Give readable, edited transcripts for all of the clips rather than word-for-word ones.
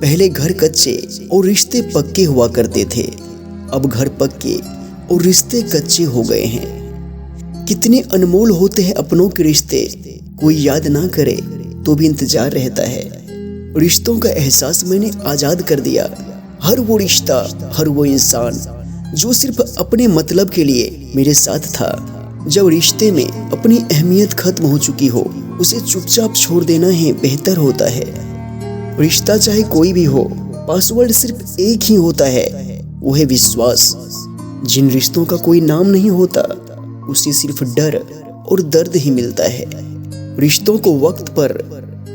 पहले घर कच्चे और रिश्ते पक्के हुआ करते थे, अब घर पक्के और रिश्ते कच्चे हो गए हैं। कितने अनमोल होते हैं अपनों के रिश्ते, कोई याद ना करे तो भी इंतजार रहता है। रिश्तों का एहसास मैंने आजाद कर दिया। हर वो रिश्ता, हर वो इंसान जो सिर्फ अपने मतलब के लिए मेरे साथ था। जब रिश्ते में अपनी अहमियत खत्म हो चुकी हो, उसे चुपचाप छोड़ देना ही बेहतर होता है। रिश्ता चाहे कोई भी हो, पासवर्ड सिर्फ एक ही होता है, वो है विश्वास। जिन रिश्तों का कोई नाम नहीं होता, उसे सिर्फ डर और दर्द ही मिलता है। रिश्तों को वक्त पर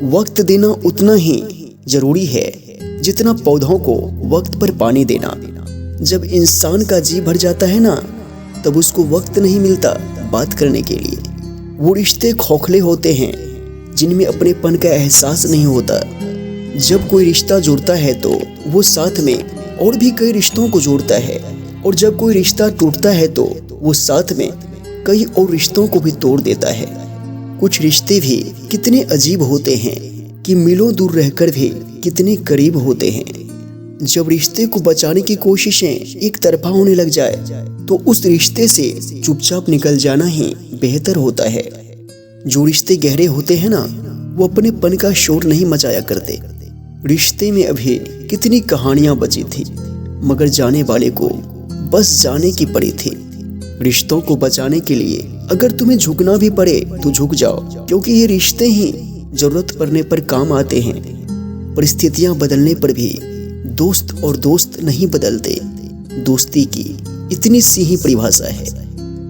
वक्त देना उतना ही जरूरी है जितना पौधों को वक्त पर पानी देना। जब इंसान का जी भर जाता है ना, तब उसको वक्त नहीं मिलता बात करने के लिए। वो रिश्ते खोखले होते हैं जिनमें अपनेपन का एहसास नहीं होता। जब कोई रिश्ता जुड़ता है तो वो साथ में और भी कई रिश्तों को जोड़ता है, और जब कोई रिश्ता टूटता है तो वो साथ में कई और रिश्तों को भी तोड़ देता है। कुछ रिश्ते भी कितने अजीब होते हैं कि मिलों दूर रहकर भी कितने करीब होते हैं। जब रिश्ते को बचाने की कोशिशें एक तरफा होने लग जाए, तो उस रिश्ते से चुपचाप निकल जाना ही बेहतर होता है। जो रिश्ते गहरे होते हैं ना, वो अपनेपन का शोर नहीं मचाया करते। रिश्ते में अभी कितनी कहानियां बची थी, मगर जाने वाले को बस जाने की पड़ी थी। रिश्तों को बचाने के लिए अगर तुम्हें झुकना भी पड़े तो झुक जाओ, क्योंकि ये रिश्ते ही जरूरत पड़ने पर काम आते हैं। परिस्थितियां बदलने पर भी दोस्त और दोस्त नहीं बदलते। दोस्ती की इतनी सी ही परिभाषा है।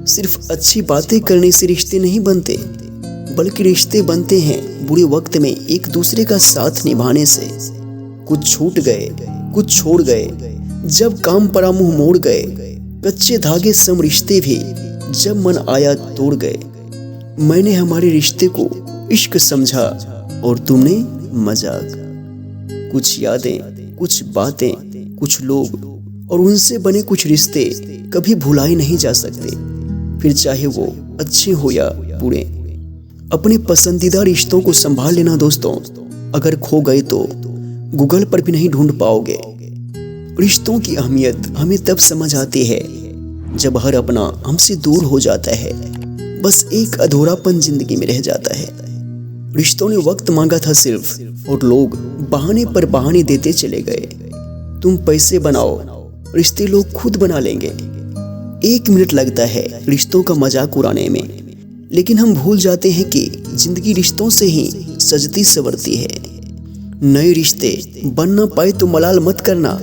सिर्फ अच्छी बातें करने से रिश्ते नहीं बनते, बल्कि रिश्ते बनते हैं बुरे वक्त में एक दूसरे का साथ निभाने से। कुछ छूट गए, कुछ छोड़ गए, जब काम पड़ा मुंह मोड़ गए। कच्चे धागे सम रिश्ते भी जब मन आया तोड़ गए। मैंने हमारे रिश्ते को इश्क समझा और तुमने मजाक। कुछ यादें, कुछ बातें, कुछ लोग और उनसे बने कुछ रिश्ते कभी भुलाए नहीं जा सकते, फिर चाहे वो अच्छे हो या बुरे। अपने पसंदीदा रिश्तों को संभाल लेना दोस्तों, अगर खो गए तो गूगल पर भी नहीं ढूंढ पाओगे। रिश्तों की अहमियत हमें तब समझ आती है जब हर अपना हमसे दूर हो जाता है। बस एक अधूरापन जिंदगी में रह जाता है। रिश्तों ने वक्त मांगा था सिर्फ, और लोग बहाने पर बहाने देते चले गए। तुम पैसे बनाओ, रिश्ते लोग खुद बना लेंगे। 1 मिनट लगता है रिश्तों का मजाक उड़ाने में, लेकिन हम भूल जाते हैं कि जिंदगी रिश्तों से ही सजती संवरती है। नए रिश्ते बन ना पाए तो मलाल मत करना,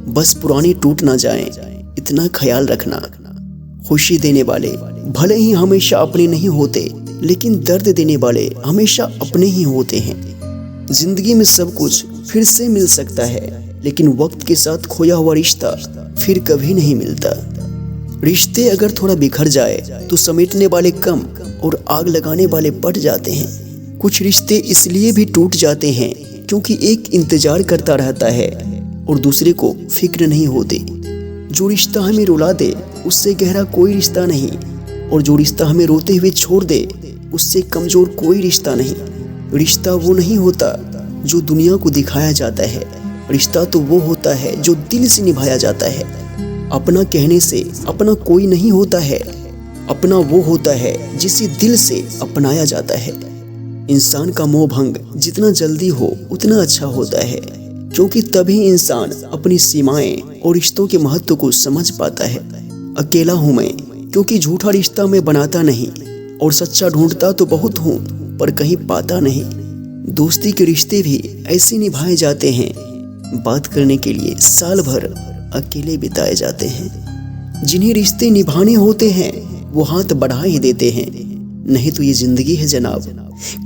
बस पुराने टूट ना जाएं, इतना ख्याल रखना। खुशी देने वाले भले ही हमेशा अपने नहीं होते, लेकिन दर्द देने वाले हमेशा अपने ही होते हैं। जिंदगी में सब कुछ फिर से मिल सकता है, लेकिन वक्त के साथ खोया हुआ रिश्ता फिर कभी नहीं मिलता। रिश्ते अगर थोड़ा बिखर जाए तो समेटने वाले कम और आग लगाने वाले बढ़ जाते हैं। कुछ रिश्ते इसलिए भी टूट जाते हैं क्योंकि एक इंतजार करता रहता है और दूसरे को फिक्र नहीं होती। जो रिश्ता हमें रुला दे उससे गहरा कोई रिश्ता नहीं, और जो रिश्ता हमें रोते हुए छोड़ दे उससे कमजोर कोई रिश्ता नहीं। रिश्ता वो नहीं होता जो दुनिया को दिखाया जाता है, रिश्ता तो वो होता है जो दिल से निभाया जाता है। अपना कहने से अपना कोई नहीं होता है, अपना वो होता है जिसे दिल से अपनाया जाता है। इंसान का मोह भंग जितना जल्दी हो उतना अच्छा होता है, क्योंकि तभी इंसान अपनी सीमाएं और रिश्तों के महत्व को समझ पाता है। अकेला हूँ मैं क्योंकि झूठा रिश्ता मैं बनाता नहीं, और सच्चा ढूंढता तो बहुत हूँ पर कहीं पाता नहीं। दोस्ती के रिश्ते भी ऐसे निभाए जाते हैं, बात करने के लिए साल भर अकेले बिताए जाते हैं। जिन्हें रिश्ते निभाने होते हैं वो हाथ बढ़ा ही देते हैं, नहीं तो ये जिंदगी है जनाब,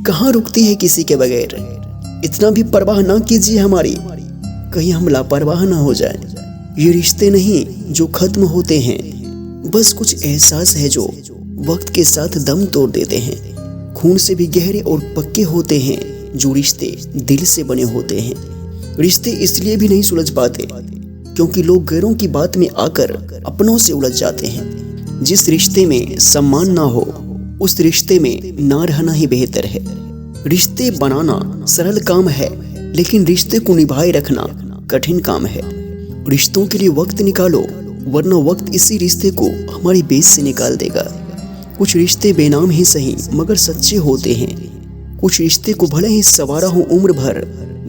कहाँ रुकती है किसी के बगैर। इतना भी परवाह ना कीजिए हमारी, कहीं हम लापरवाह ना हो जाए। ये रिश्ते नहीं जो खत्म होते हैं, बस कुछ एहसास है जो वक्त के साथ दम तोड़ देते हैं। खून से भी गहरे और पक्के होते हैं जो रिश्ते दिल से बने होते हैं। रिश्ते इसलिए भी नहीं सुलझ पाते क्योंकि लोग गैरों की बात में आकर अपनों से उलझ जाते हैं। जिस रिश्ते में सम्मान ना हो उस रिश्ते में ना रहना ही बेहतर है। रिश्ते बनाना सरल काम है, लेकिन रिश्ते को निभाए रखना कठिन काम है। रिश्तों के लिए वक्त निकालो, वरना वक्त इसी रिश्ते को हमारी बेस से निकाल देगा। कुछ रिश्ते बेनाम ही सही मगर सच्चे होते हैं। कुछ रिश्ते को भले ही संवारा हो उम्र भर,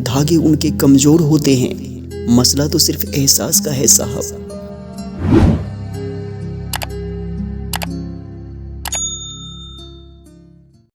धागे उनके कमजोर होते हैं। मसला तो सिर्फ एहसास का है साहब।